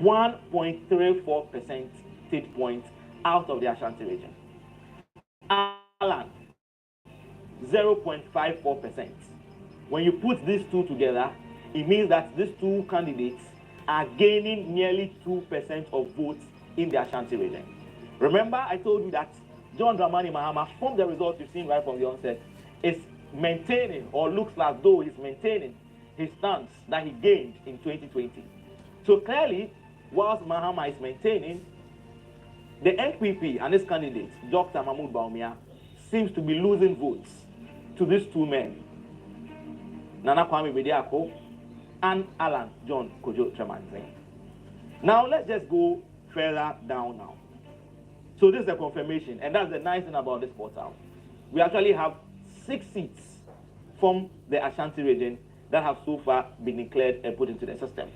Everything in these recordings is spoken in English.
1.34 percentage points out of the Ashanti region. Alan, 0.54%. When you put these two together, it means that these two candidates are gaining nearly 2% of votes in the Ashanti region. Remember, I told you that John Dramani Mahama, from the results you've seen right from the onset, is maintaining, or looks as though he's maintaining, his stance that he gained in 2020. So clearly, whilst Mahama is maintaining, the NPP and its candidate, Dr. Mahmoud Bawumia, seems to be losing votes to these two men, Nana Kwame Bediako and Alan John Kojo Dramani. Now let's just go further down now. So this is a confirmation, and that's the nice thing about this portal. We actually have 6 seats from the Ashanti region that have so far been declared and put into the system.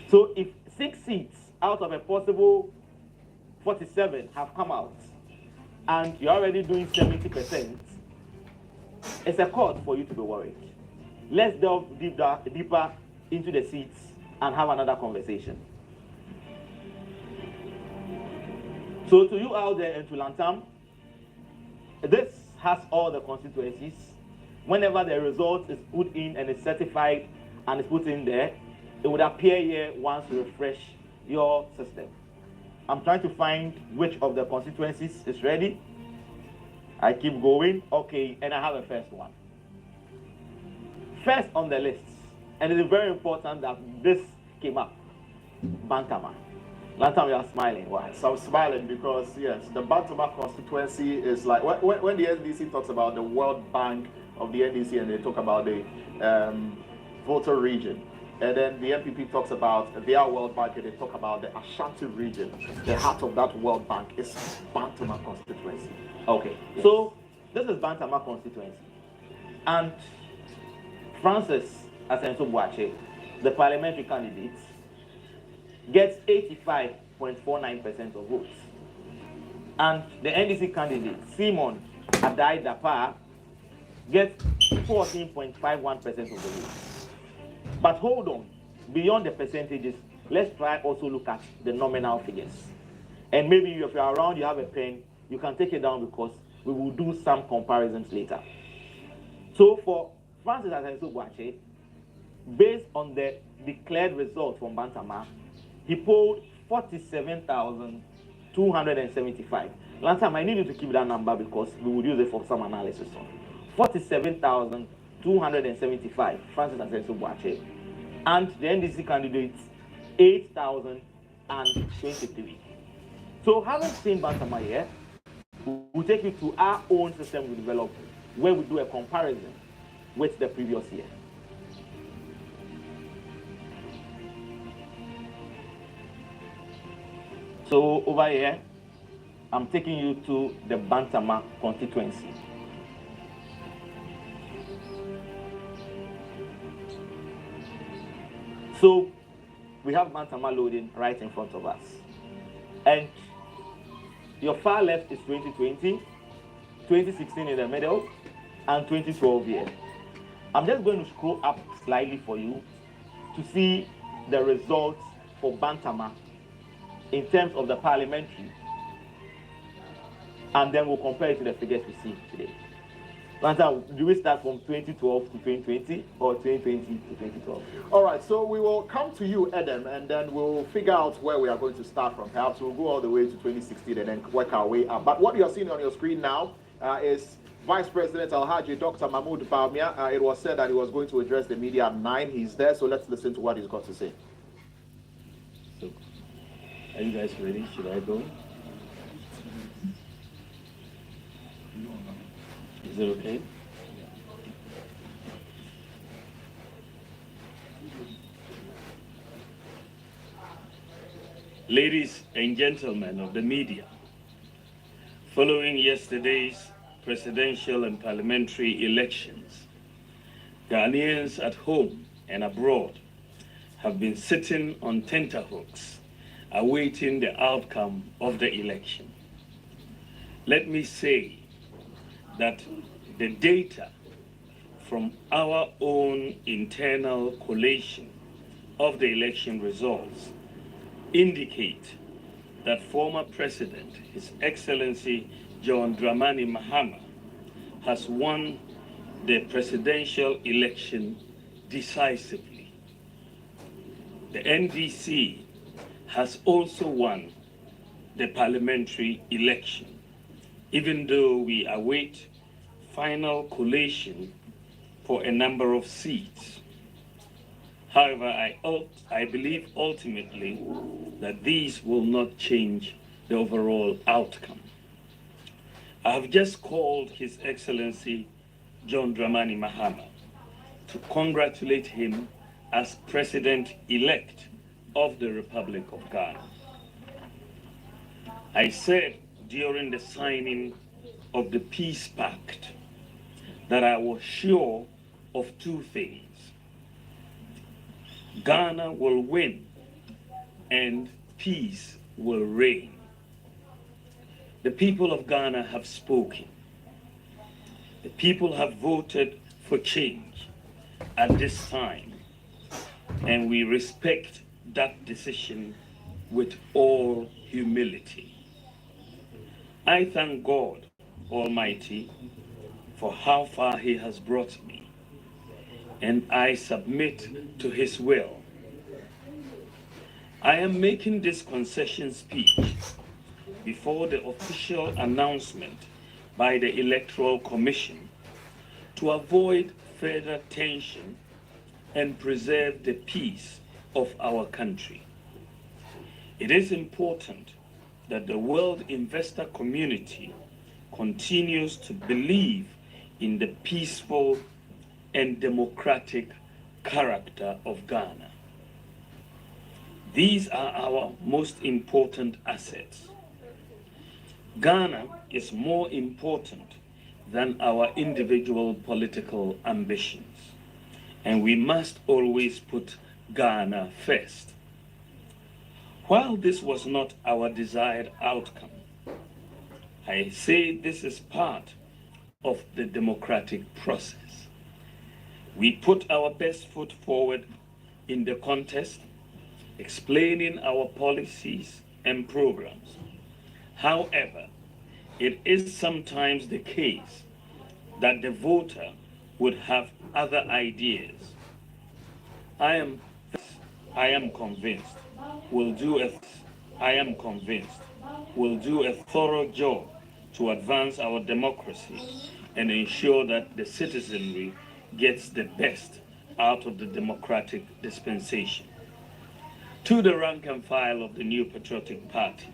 So if 6 seats out of a possible 47 have come out, and you're already doing 70%, it's a cause for you to be worried. Let's delve deeper into the seats and have another conversation. So to you out there in Tulantam, this has all the constituencies. Whenever the result is put in and is certified and is put in there, it would appear here once you refresh your system. I'm trying to find which of the constituencies is ready. I keep going. Okay, and I have a first one. First on the list, and it is very important that this came up, Bantama. Last time you are smiling. Why? So I'm smiling because, yes, the Bantama constituency is like, when the NDC talks about the World Bank of the NDC and they talk about the voter region, and then the NPP talks about their World Bank and they talk about the Ashanti region, the heart of that World Bank is Bantama constituency. Okay, yes. So this is Bantama constituency. And Francis Asenso Boache, the parliamentary candidate, gets 85.49% of votes. And the NDC candidate, Simon Adai Dapa, gets 14.51% of the votes. But hold on, beyond the percentages, let's try also look at the nominal figures. And maybe if you're around, you have a pen, you can take it down because we will do some comparisons later. So for Francis Asenso Boache, based on the declared results from Bantama, he polled 47,275. Last time I need you to keep that number because we would use it for some analysis. 47,275, Francis Asenso Boache. And the NDC candidates, 8,023. So having seen Bantama here, we'll take you to our own system we developed, where we do a comparison with the previous year. So over here, I'm taking you to the Bantama constituency. So we have Bantama loading right in front of us. And your far left is 2020, 2016 in the middle, and 2012 here. I'm just going to scroll up slightly for you to see the results for Bantama in terms of the parliamentary, and then we'll compare it to the figures we see today. Lanta, do we start from 2012 to 2020 or 2020 to 2012? All right, so we will come to you, Adam, and then we'll figure out where we are going to start from. Perhaps we'll go all the way to 2016 and then work our way up. But what you're seeing on your screen now is Vice President Alhaji Dr. Mahmoud Bawumia. It was said that he was going to address the media at 9. He's there, so let's listen to what he's got to say. So, are you guys ready? Should I go? Is it okay? Ladies and gentlemen of the media, following yesterday's presidential and parliamentary elections, Ghanaians at home and abroad have been sitting on tenterhooks awaiting the outcome of the election. Let me say that the data from our own internal collation of the election results indicate that former President, His Excellency John Dramani Mahama, has won the presidential election decisively. The NDC has also won the parliamentary election, even though we await final collation for a number of seats. However, I believe ultimately that these will not change the overall outcome. I have just called His Excellency John Dramani Mahama to congratulate him as President-elect of the Republic of Ghana. I said during the signing of the Peace Pact that I was sure of two things. Ghana will win and peace will reign. The people of Ghana have spoken. The people have voted for change at this time, and we respect that decision with all humility. I thank God Almighty for how far He has brought me, and I submit to His will. I am making this concession speech before the official announcement by the Electoral Commission to avoid further tension and preserve the peace of our country. It is important that the world investor community continues to believe in the peaceful and democratic character of Ghana. These are our most important assets. Ghana is more important than our individual political ambitions, and we must always put Ghana first. While this was not our desired outcome, I say this is part of the democratic process. We put our best foot forward in the contest, explaining our policies and programs. However, it is sometimes the case that the voter would have other ideas. I am convinced we'll do a thorough job to advance our democracy and ensure that the citizenry gets the best out of the democratic dispensation. To the rank and file of the New Patriotic Party,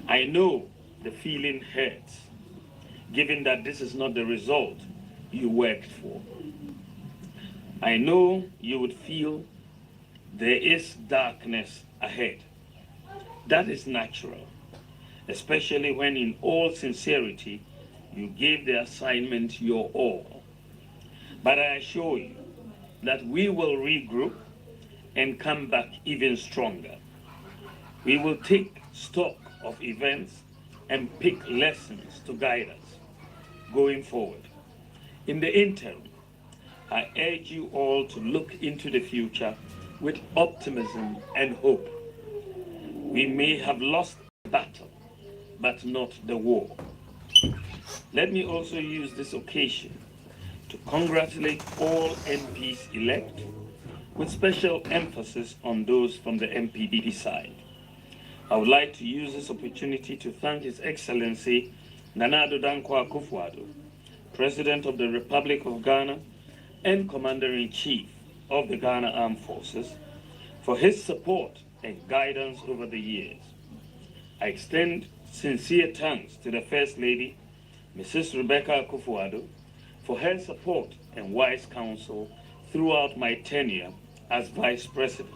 I know the feeling hurts, given that this is not the result you worked for. I know you would feel there is darkness ahead. That is natural, especially when in all sincerity you gave the assignment your all. But I assure you that we will regroup and come back even stronger. We will take stock of events and pick lessons to guide us going forward. In the interim, I urge you all to look into the future with optimism and hope. We may have lost the battle, but not the war. Let me also use this occasion to congratulate all MPs elect, with special emphasis on those from the MPP side. I would like to use this opportunity to thank His Excellency Nana Addo Dankwa Akufo-Addo, President of the Republic of Ghana and Commander-in-Chief of the Ghana Armed Forces, for his support and guidance over the years. I extend sincere thanks to the First Lady, Mrs. Rebecca Akufo-Addo, for her support and wise counsel throughout my tenure as Vice President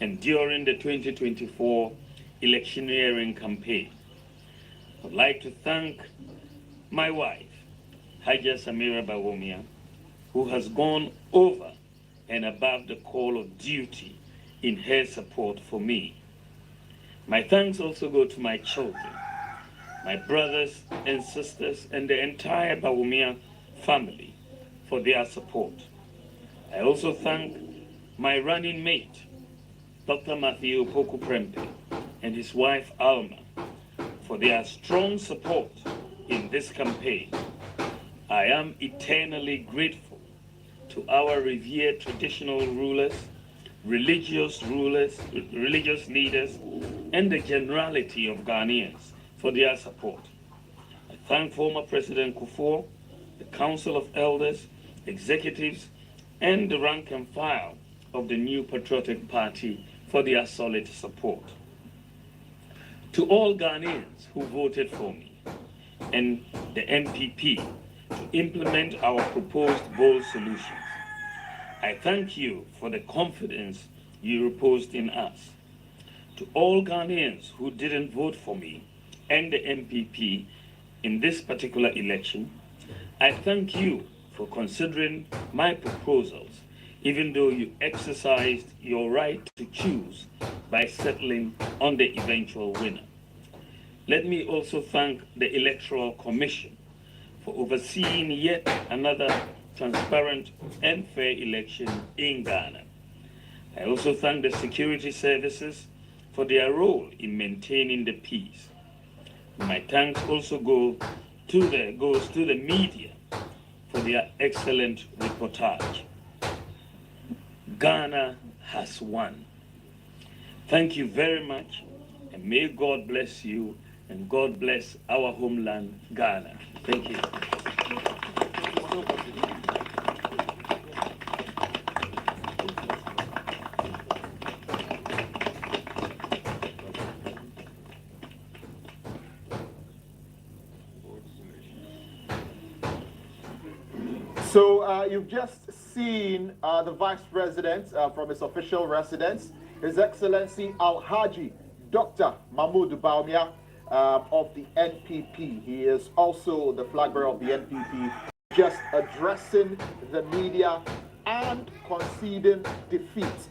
and during the 2024 electioneering campaign. I'd like to thank my wife, Hajia Samira Bawumia, who has gone over and above the call of duty in her support for me. My thanks also go to my children, my brothers and sisters, and the entire Bawumia family for their support. I also thank my running mate Dr. Matthew Poku Prempeh, and his wife Alma for their strong support in this campaign. I am eternally grateful to our revered traditional rulers, religious leaders, and the generality of Ghanaians for their support. I thank former President Kufuor, the Council of Elders, executives, and the rank and file of the New Patriotic Party for their solid support. To all Ghanaians who voted for me and the MPP to implement our proposed bold solutions, I thank you for the confidence you reposed in us. To all Ghanaians who didn't vote for me and the MPP in this particular election, I thank you for considering my proposals, even though you exercised your right to choose by settling on the eventual winner. Let me also thank the Electoral Commission for overseeing yet another transparent and fair election in Ghana. I also thank the security services for their role in maintaining the peace. My thanks also goes to the media for their excellent reportage. Ghana has won. Thank you very much, and may God bless you, and God bless our homeland, Ghana. Thank you. So you've just seen the Vice President from his official residence, His Excellency Alhaji Dr. Mahmoud Bawumia of the NPP. He is also the flag bearer of the NPP, just addressing the media and conceding defeat.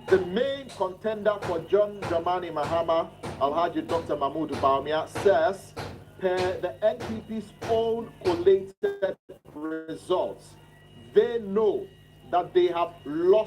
The main contender for John Dramani Mahama, Alhaji Dr. Mahmoud Bawumia, says, per the NPP's own collated results, they know that they have lost